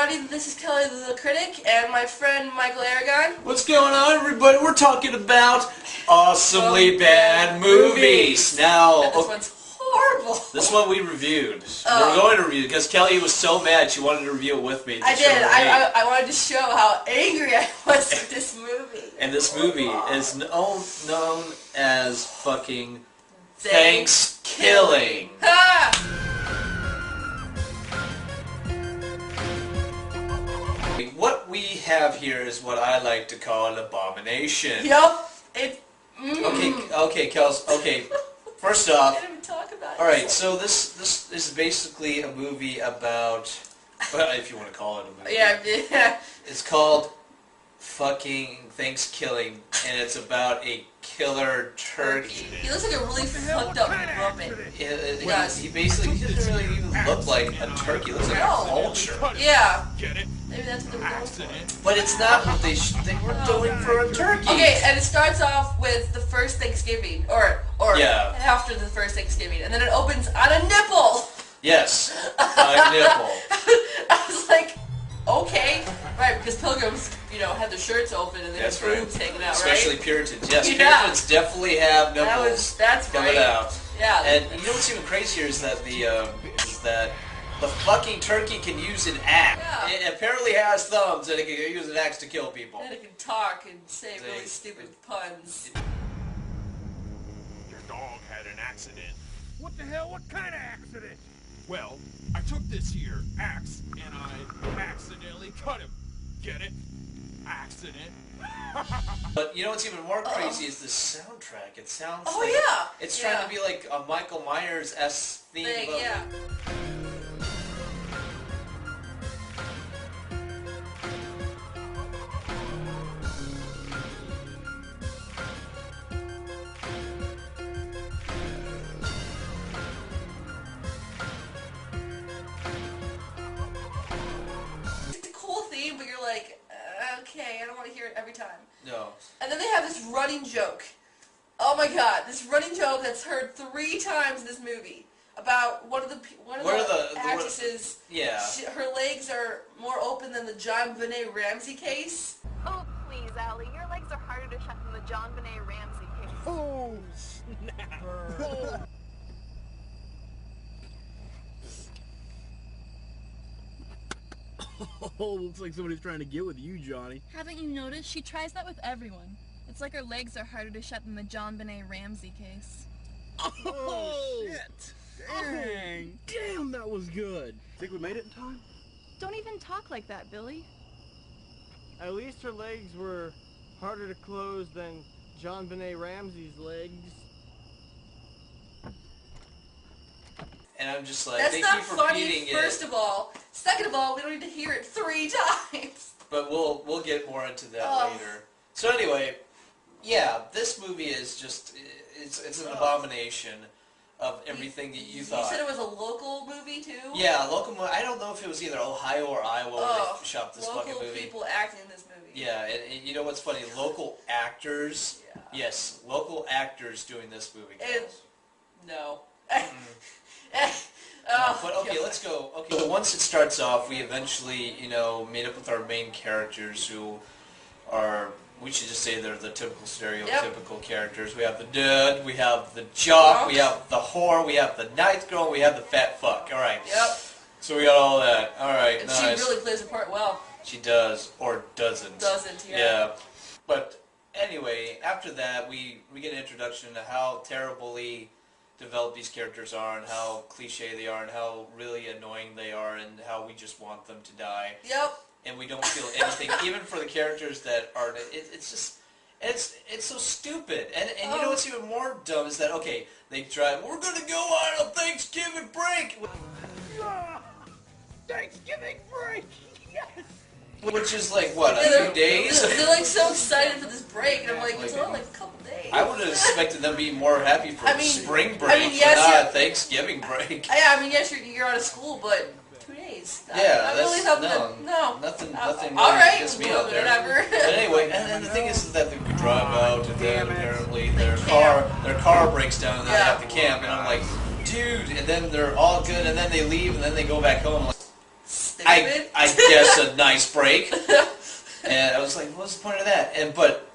everybody. This is Kelly the Critic and my friend Michael Aragon. What's going on, everybody? We're talking about awesomely bad movies. Now, and this one's horrible. This one we reviewed. We're going to review because Kelly was so mad she wanted to review it with me. I did. I wanted to show how angry I was with this movie. And this movie is known as fucking Thankskilling. Ha! What we have here is what I like to call an abomination. Yup. It. Okay, Kels. Okay. First off. I can't even talk about it. All right. So this is basically a movie about, if you want to call it a movie. Yeah. It's called fucking Thankskilling, and it's about a killer turkey. He looks like a really fucked up Muppet. He doesn't really even look like a turkey. He looks like a vulture. Yeah. Maybe that's what they were going for. But it's not what they were doing for a turkey. Okay, and it starts off with the first Thanksgiving, or after the first Thanksgiving, and then it opens on a nipple. Yes, a nipple. I was like, okay, right, because pilgrims, had their shirts open and their boobs hanging out, Especially right? Puritans. Yes, Puritans definitely have nipples coming out. Yeah. And you know what's even crazier is that the fucking turkey can use an axe. Yeah. It apparently has thumbs, and it can use an axe to kill people. And it can talk and say really stupid puns. Your dog had an accident. What the hell? What kind of accident? Well, I took this here axe and I accidentally cut him. Get it? Accident. But you know what's even more crazy is the soundtrack. It sounds it's trying to be like a Michael Myers-esque theme. Yeah. But you're like, okay, I don't want to hear it every time. No. And then they have this running joke. Oh my god, this running joke that's heard 3 times in this movie about one of the actresses. Yeah. Her legs are more open than the John Benet Ramsey case. Oh please, Allie, your legs are harder to shut than the John Benet Ramsey case. Oh snap! Oh, looks like somebody's trying to get with you, Johnny. Haven't you noticed? She tries that with everyone. It's like her legs are harder to shut than the John Benet Ramsey case. Oh, shit! Dang! Damn, that was good. Think we made it in time? Don't even talk like that, Billy. At least her legs were harder to close than John Benet Ramsey's legs. And I'm just like, that's not funny, first of all. Second of all, we don't need to hear it 3 times. But we'll get more into that later. So anyway, yeah, this movie is just it's an abomination of everything that you thought. You said it was a local movie too? Yeah, local movie. I don't know if it was either Ohio or Iowa where they shot this fucking movie. Local people acting in this movie. Yeah, and you know what's funny? Local actors. Yeah. Yes, local actors doing this movie. No. But okay, let's go. Okay, so once it starts off, we eventually, meet up with our main characters who are, we should just say they're the typical stereotypical characters. We have the nerd, we have the jock, we have the whore, we have the nice girl, we have the fat fuck. All right. Yep. So we got all that. All right, and nice. she really plays the part well. She does, or doesn't. Doesn't, yeah. Yeah. But anyway, after that, we get an introduction to how terribly developed these characters are and how cliche they are and how really annoying they are and how we just want them to die. Yep. And we don't feel anything, even for the characters that are. It's so stupid. And you know what's even more dumb is that they try. We're gonna go on a Thanksgiving break. Thanksgiving break. Yes. Which is like what, a few days? They're like so excited for this break, and I'm like, it's only like a couple days. I would have expected them to be more happy for spring break, not Thanksgiving break. Yeah, yes, you're out of school, but 2 days. Yeah, I really thought nothing really gets me out there. Whatever. But anyway, and the thing is that we drive out, and then apparently their car breaks down, and then they have to camp, and I'm like, dude, and then they're all good, and then they leave, and then they go back home. I'm like, I guess a nice break. And I was like, what's the point of that? And but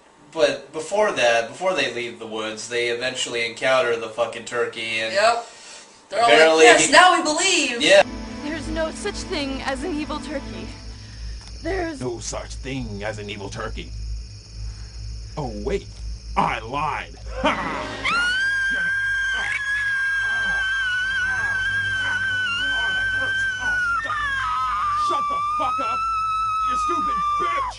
before that, before they leave the woods, they eventually encounter the fucking turkey. And yep. They're all like, yes, now we believe. Yeah. There's no such thing as an evil turkey. There's no such thing as an evil turkey. Oh wait, I lied. Shut the fuck up, you stupid bitch!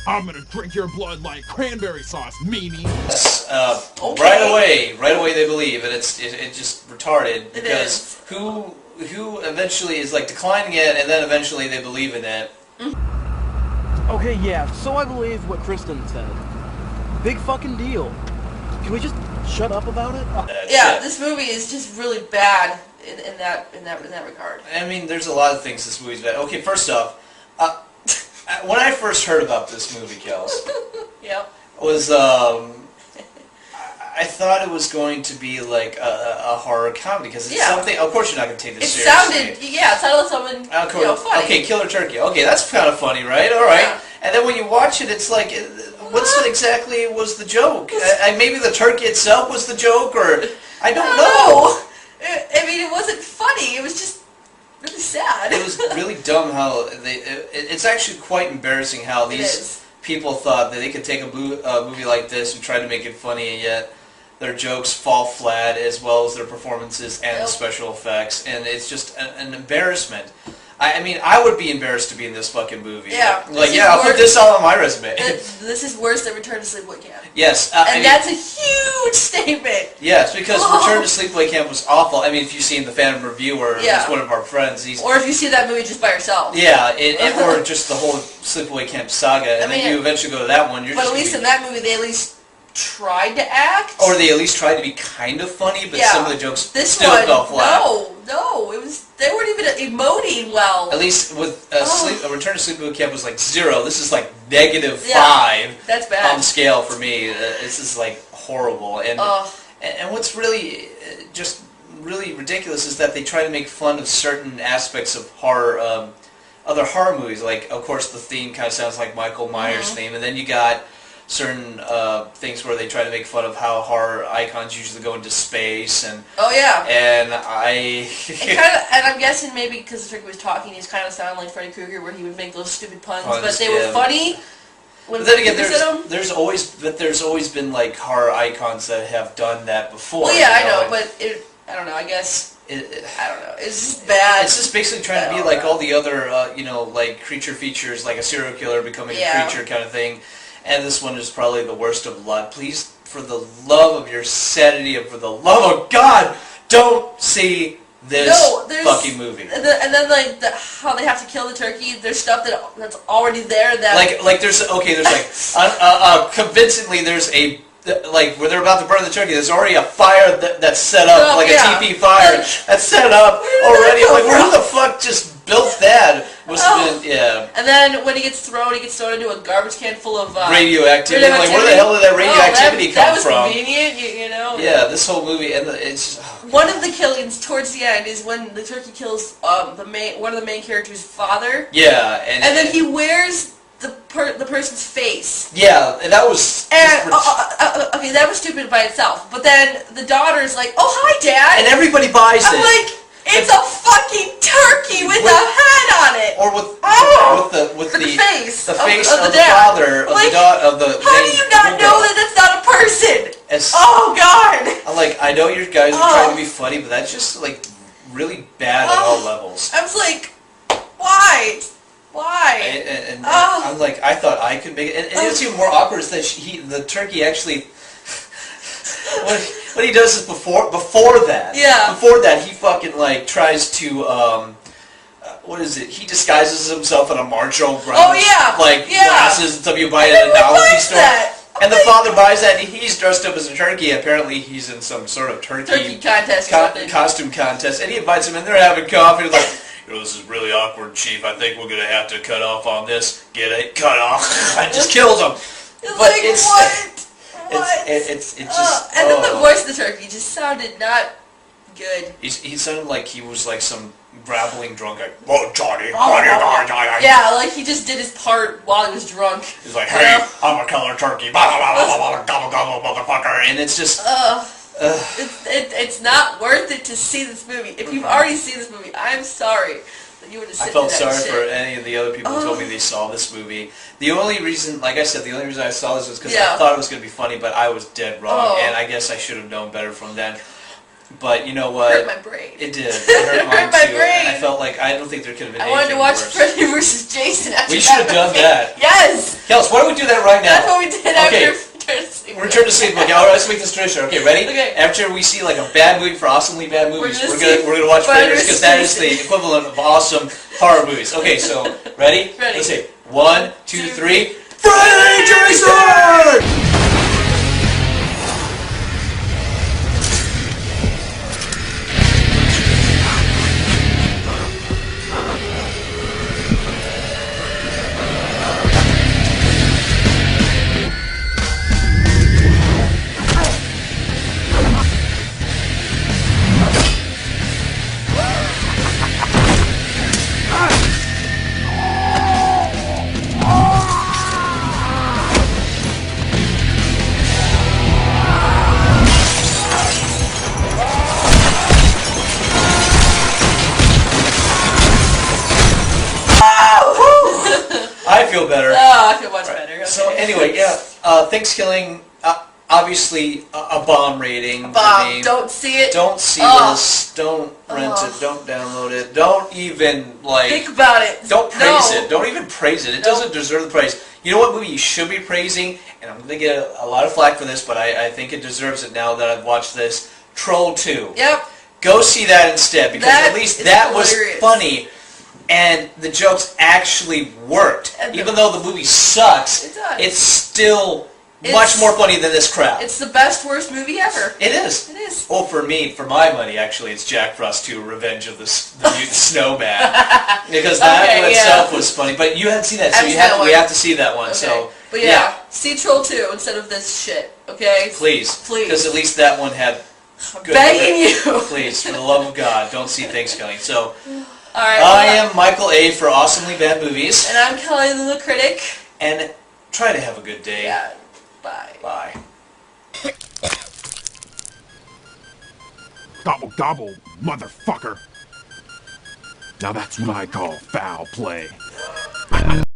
I'm gonna drink your blood like cranberry sauce, meanie. Okay. Right away they believe, and it's just retarded because who eventually is like declining it, and then eventually they believe in it. Okay, yeah, so I believe what Kristen said. Big fucking deal. Can we just shut up about it? Yeah, this movie is just really bad in that regard. I mean, there's a lot of things this movie's bad. Okay, first off, when I first heard about this movie, Kels, yep, was I thought it was going to be like a horror comedy because it's something. Of course, you're not going to take this seriously. It sounded something funny. Okay, Killer Turkey. Okay, that's kind of funny, right? All right. Yeah. And then when you watch it, it's like, exactly was the joke? Maybe the turkey itself was the joke, or I don't know. I mean, it wasn't funny. It was just really sad. It was really dumb how it's actually quite embarrassing how these people thought that they could take a movie like this and try to make it funny, and yet their jokes fall flat, as well as their performances and the special effects, and it's just an embarrassment. I mean, I would be embarrassed to be in this fucking movie. Yeah. Like, I'll put this all on my resume. This is worse than Return to Sleepaway Camp. Yes. And that's a huge statement. Yes, because Return to Sleepaway Camp was awful. I mean, if you've seen the Phantom Reviewer, who's one of our friends. Or if you see that movie just by yourself. Yeah, or just the whole Sleepaway Camp saga, and then you eventually go to that one. But at least in that movie, they at least tried to act. Or they at least tried to be kind of funny, but some of the jokes still fell flat. No, they weren't even emoting well. At least with Return to Sleepaway Camp was like 0. This is like -5. That's bad. On the scale for me. This is like horrible. And what's really just really ridiculous is that they try to make fun of certain aspects of horror, other horror movies. Like, of course, the theme kind of sounds like Michael Myers' theme, and then you got certain things where they try to make fun of how horror icons usually go into space, and and I'm guessing maybe because the turkey was talking, he's kind of sounding like Freddy Krueger, where he would make those stupid puns but they were funny. But then again, there's always been like horror icons that have done that before. Well, yeah, I know, but I don't know. I guess I don't know. It's just bad. It's just basically trying to be like all the other like creature features, like a serial killer becoming a creature kind of thing. And this one is probably the worst of lot. Please, for the love of your sanity and for the love of God, don't see this fucking movie. And then like how they have to kill the turkey. There's stuff that's already there that there's convincingly there's a where they're about to burn the turkey. There's already a fire that's set up, like a TP fire that's set up already. I'm like, who the fuck just built that? And then when he gets thrown into a garbage can full of radioactivity. Like, where the hell did that radioactivity come from? That was convenient, you know. Yeah, this whole movie, and it's one of the killings towards the end is when the turkey kills one of the main characters' father. Yeah, and then he wears the person's face. Yeah, and that was okay, that was stupid by itself. But then the daughter's like, "Oh, hi, Dad," and everybody buys it. I'm like, it's a fucking turkey with a head on it. Or with the face. The face of the father of the how do you not know that that's not a person? Oh God! I'm like, I know you guys are trying to be funny, but that's just like really bad at all levels. I was like, why? And I'm like, I thought I could make it. And it's even more awkward is that the turkey actually. What he does is before that. Yeah. Before that, he fucking like tries to what is it? He disguises himself in a Marshall glasses until you buy it at an novelty store. And the father buys that, and he's dressed up as a turkey. Apparently, he's in some sort of turkey contest, costume contest, and he invites him in. They're having coffee. He's like, this is really awkward, Chief. I think we're gonna have to cut off on this. Get it? Cut off. I just kills him. But it's what? It's just. And then the voice of the turkey just sounded not good. He sounded like he was like some grappling drunk, like, whoa, Johnny, what are you going to do? Yeah, like he just did his part while he was drunk. He's like, hey, I'm a killer turkey, blah, blah, blah, blah, blah, gobble, gobble, motherfucker, and it's just... It's not worth it to see this movie. If you've already seen this movie, I'm sorry that you would have seen I felt that sorry shit. for any of the other people who told me they saw this movie. The only reason, like I said, the only reason I saw this was because I thought it was going to be funny, but I was dead wrong, and I guess I should have known better from then. But you know what? It hurt my brain. It did. It hurt mine my too. brain. I felt like I don't think there could have been anything wanted to watch worse. Freddy vs. Jason after We should have done that. Yes! Kels, why don't we do that right now? That's what we did after Return to Sleep. Return to Sleep. Okay, alright, let's make this tradition. Okay, ready? Okay. After we see like a bad movie for awesomely bad movies, we're gonna watch Freddy Predators because that is the equivalent of awesome horror movies. Okay, so ready? Ready. Let's see. 1, 2, 3. Freddy Jason! I feel better. Oh, I feel much better. Okay. So anyway, yeah, Thankskilling, obviously a bomb rating. Bomb. Don't see it. Don't see this. Don't rent it. Don't download it. Don't even think about it. Don't praise it. Don't even praise it. It doesn't deserve the praise. You know what movie you should be praising? And I'm going to get a lot of flack for this, but I think it deserves it now that I've watched this. Troll 2. Yep. Go see that instead because at least that was funny. And the jokes actually worked. Even though the movie sucks, it's still much more funny than this crap. It's the best, worst movie ever. It is. It is. Well, for me, for my money, actually, it's Jack Frost 2, Revenge of the Mutant Snowman. Because that itself was funny. But you hadn't seen that, so we have to see that one. Okay. So, but yeah, see Troll 2 instead of this shit, okay? Please. Please. Because at least that one had good... Begging you! Please, for the love of God, don't see Thankskilling. So... Alright, I am Michael A. for Awesomely Bad Movies. And I'm Kelly the Critic. And try to have a good day. Yeah. Bye. Bye. Gobble gobble, motherfucker. Now that's what I call foul play.